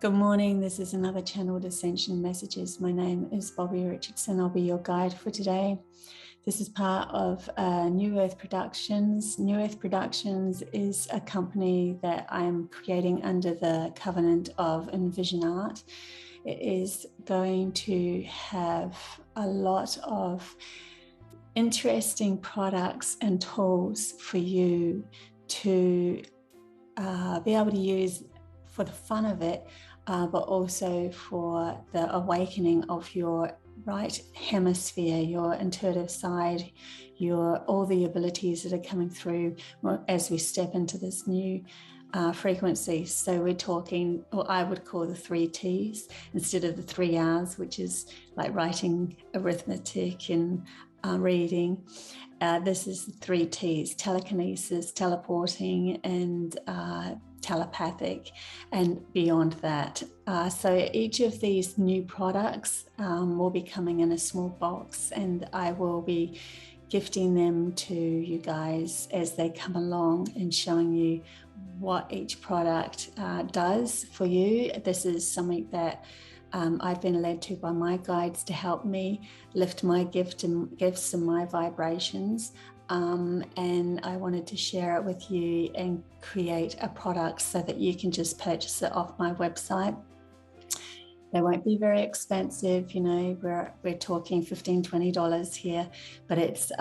Good morning. This is another Channelled Ascension Messages. My name is Bobbie Richardson. I'll be your guide for today. This is part of New Earth Productions. New Earth Productions is a company that I'm creating under the covenant of Envision Art. It is going to have a lot of interesting products and tools for you to be able to use for the fun of it, but also for the awakening of your right hemisphere, your intuitive side, all the abilities that are coming through as we step into this new frequency. So we're talking, or I would call the 3 T's instead of the 3 R's, which is like writing, arithmetic, and reading. This is the 3 T's: telekinesis, teleporting, and telepathic, and beyond that. So each of these new products will be coming in a small box, and I will be gifting them to you guys as they come along and showing you what each product does for you. This is something that I've been led to by my guides to help me lift my gifts and my vibrations. And I wanted to share it with you and create a product so that you can just purchase it off my website. They won't be very expensive, you know, we're talking $15, $20 here, but it's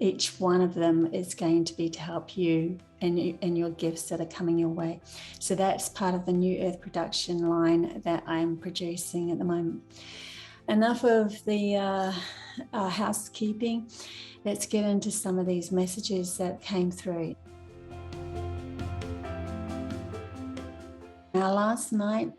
each one of them is going to be to help you and your gifts that are coming your way. So that's part of the New Earth production line that I'm producing at the moment. Enough of the housekeeping. Let's get into some of these messages that came through. Now, last night,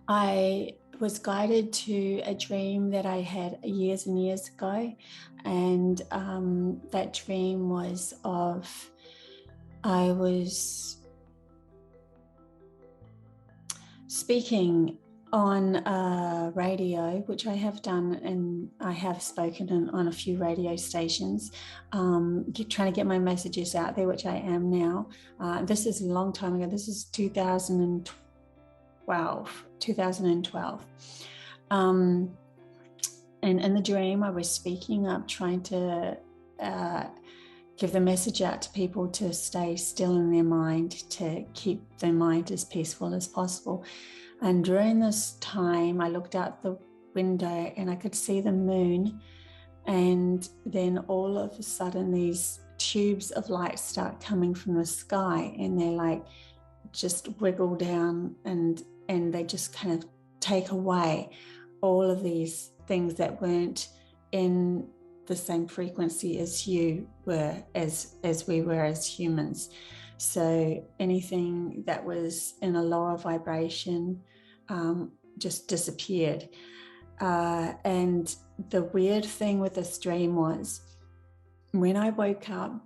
I was guided to a dream that I had years and years ago. And that dream was I was speaking on radio, which I have done, and I have spoken on a few radio stations, trying to get my messages out there, which I am now. This is a long time ago. This is 2012. And in the dream, I was speaking up, trying to give the message out to people to stay still in their mind, to keep their mind as peaceful as possible. And during this time, I looked out the window and I could see the moon. And then all of a sudden, these tubes of light start coming from the sky, and they're like just wiggle down, and they just kind of take away all of these things that weren't in the same frequency as you were, as we were as humans. So anything that was in a lower vibration just disappeared. And the weird thing with this dream was, when I woke up,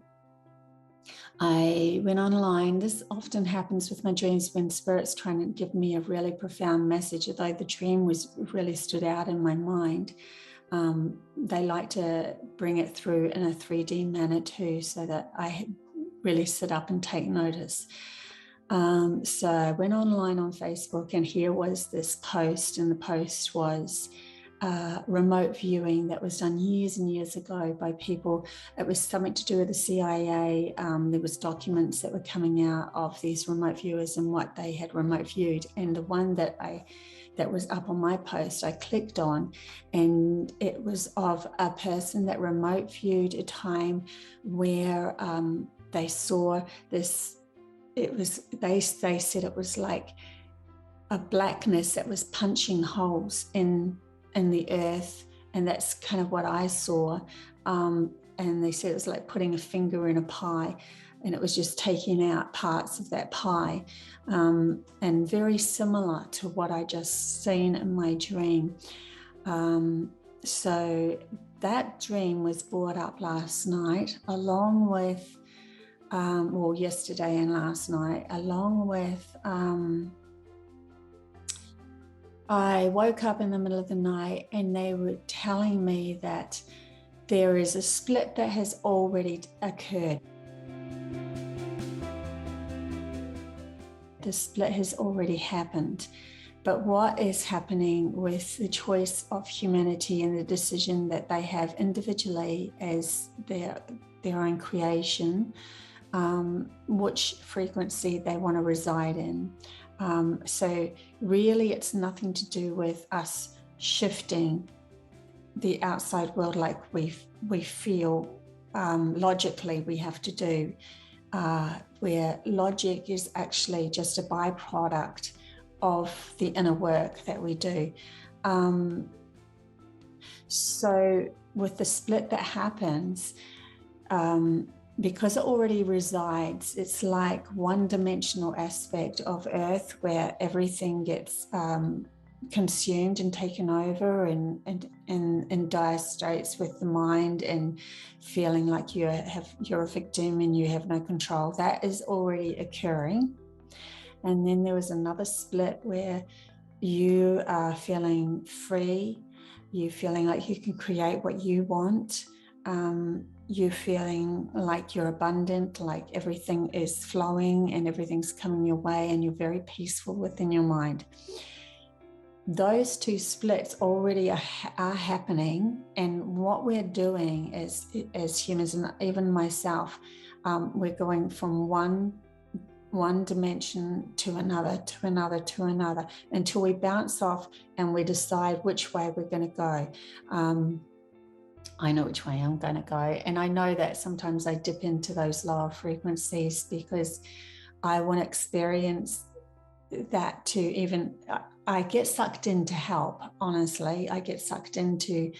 I went online. This often happens with my dreams when Spirit's trying to give me a really profound message, although the dream really stood out in my mind. They like to bring it through in a 3D manner too, so that I really sit up and take notice. So I went online on Facebook, and here was this post, and the post was remote viewing that was done years and years ago by people. It was something to do with the CIA. There was documents that were coming out of these remote viewers and what they had remote viewed. And the one that was up on my post, I clicked on, and it was of a person that remote viewed a time where they saw this. They said it was like a blackness that was punching holes in the earth, and that's kind of what I saw. And they said it was like putting a finger in a pie, and it was just taking out parts of that pie, and very similar to what I just seen in my dream. So that dream was brought up last night, along with yesterday and last night, along with I woke up in the middle of the night, and they were telling me that there is a split that has already occurred. the split has already happened. But what is happening with the choice of humanity and the decision that they have individually as their own creation, which frequency they want to reside in. So really it's nothing to do with us shifting the outside world like we feel logically we have to do, where logic is actually just a byproduct of the inner work that we do. So with the split that happens, because it already resides, it's like one-dimensional aspect of Earth where everything gets consumed and taken over, and in dire straits with the mind and feeling like you're a victim and you have no control. That is already occurring. And then there was another split where you are feeling free, you're feeling like you can create what you want, you're feeling like you're abundant, like everything is flowing and everything's coming your way, and you're very peaceful within your mind. Those two splits already are happening, and what we're doing is, as humans, and even myself, we're going from one dimension to another, to another, to another, until we bounce off and we decide which way we're going to go. I know which way I'm going to go, and I know that sometimes I dip into those lower frequencies because I want to experience that too. Even I get sucked in to help, honestly. I get sucked into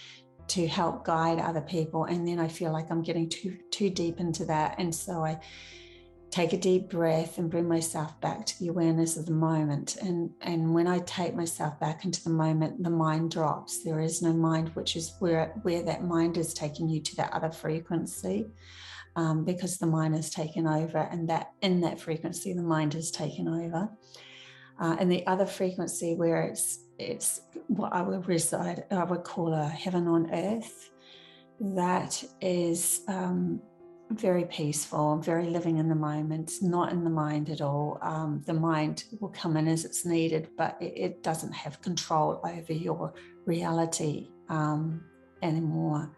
to help guide other people, and then I feel like I'm getting too deep into that, and so I take a deep breath and bring myself back to the awareness of the moment. And when I take myself back into the moment, the mind drops. There is no mind, which is where that mind is taking you to that other frequency, because the mind is taken over, and that in that frequency, the mind is taken over. And the other frequency where it's what I would call a heaven on earth. That is very peaceful, very living in the moment, not in the mind at all. The mind will come in as it's needed, but it doesn't have control over your reality anymore.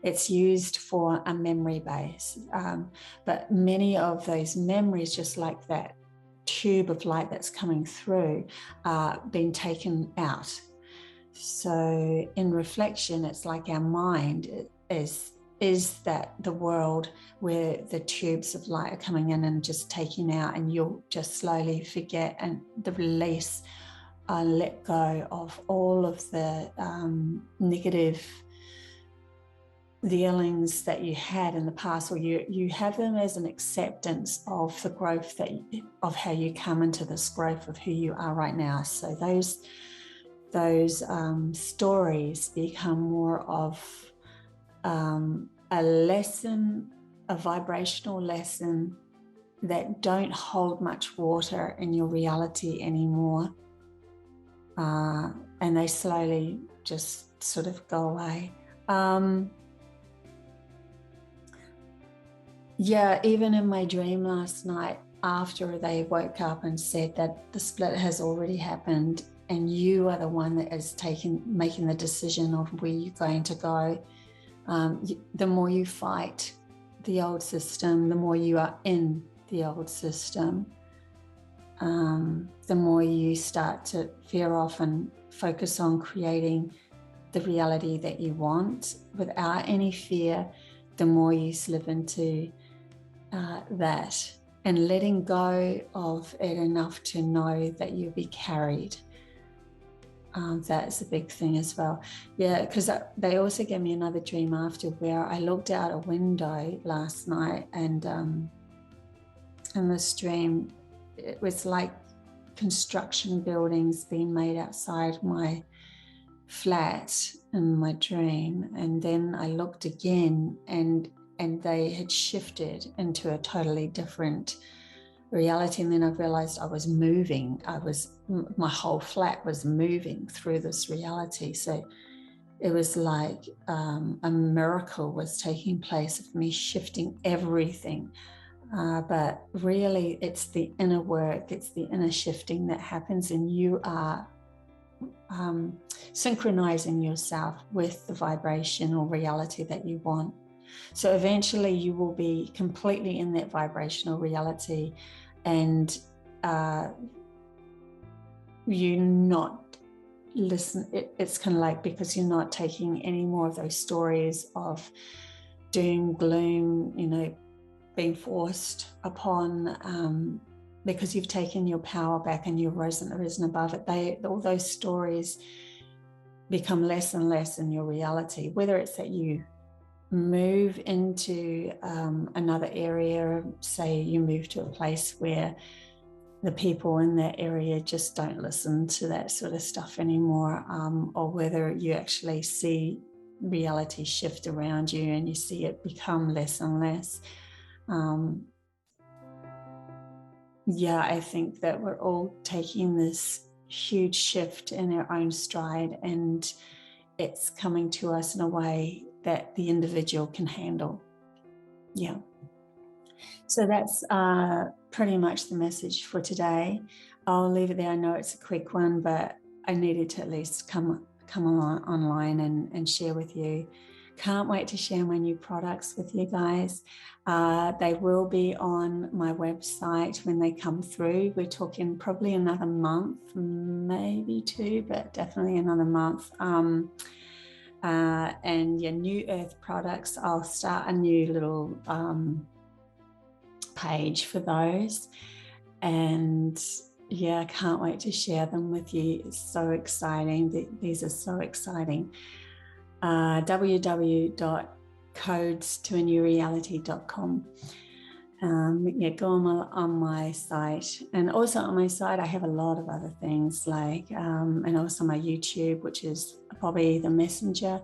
It's used for a memory base, but many of those memories, just like that tube of light that's coming through, being taken out. So in reflection, it's like our mind is that the world where the tubes of light are coming in and just taking out, and you'll just slowly forget and the release, let go of all of the negative dealings that you had in the past, or you have them as an acceptance of the growth of how you come into this growth of who you are right now. So those stories become more of a lesson, a vibrational lesson that don't hold much water in your reality anymore, and they slowly just sort of go away. Yeah, even in my dream last night, after they woke up and said that the split has already happened and you are the one that is making the decision of where you're going to go, the more you fight the old system, the more you are in the old system, the more you start to veer off and focus on creating the reality that you want without any fear. The more you slip into that, and letting go of it enough to know that you'll be carried. That's a big thing as well. Yeah, because they also gave me another dream after, where I looked out a window last night, and in this dream, it was like construction buildings being made outside my flat in my dream. And then I looked again, and they had shifted into a totally different reality. And then I realized I was moving. My whole flat was moving through this reality. So it was like a miracle was taking place of me shifting everything But really it's the inner work, it's the inner shifting that happens, and you are synchronizing yourself with the vibrational reality that you want. So eventually you will be completely in that vibrational reality, and you not listen. It's kind of like, because you're not taking any more of those stories of doom, gloom, you know, being forced upon, because you've taken your power back and you've risen above it. All those stories become less and less in your reality, whether it's that you move into another area, say you move to a place where the people in that area just don't listen to that sort of stuff anymore, or whether you actually see reality shift around you and you see it become less and less. Yeah, I think that we're all taking this huge shift in our own stride, and it's coming to us in a way that the individual can handle. Yeah. So that's pretty much the message for today. I'll leave it there. I know it's a quick one, but I needed to at least come online and share with you. Can't wait to share my new products with you guys. They will be on my website when they come through. We're talking probably another month, maybe 2, but definitely another month. And your New Earth products, I'll start a new little page for those, and yeah, I can't wait to share them with you. It's so exciting. These are so exciting. www.codestoanewreality.com. Yeah, go on my site, and also on my site I have a lot of other things, like and also my YouTube, which is Bobbie the Messenger.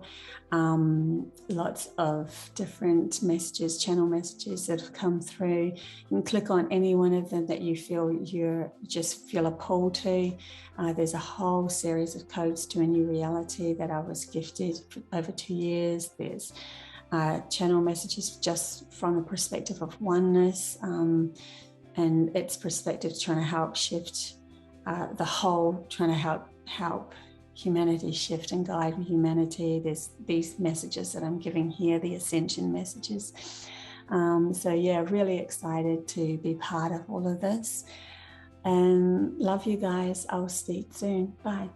Lots of different messages, channel messages that have come through. You can click on any one of them that you feel you just feel a pull to. There's a whole series of codes to a new reality that I was gifted for over 2 years. There's channel messages just from the perspective of oneness, and its perspective, trying to help shift the whole, trying to help humanity shift and guide humanity. There's these messages that I'm giving here, the Ascension messages. So yeah, really excited to be part of all of this, and love you guys. I'll speak soon. Bye.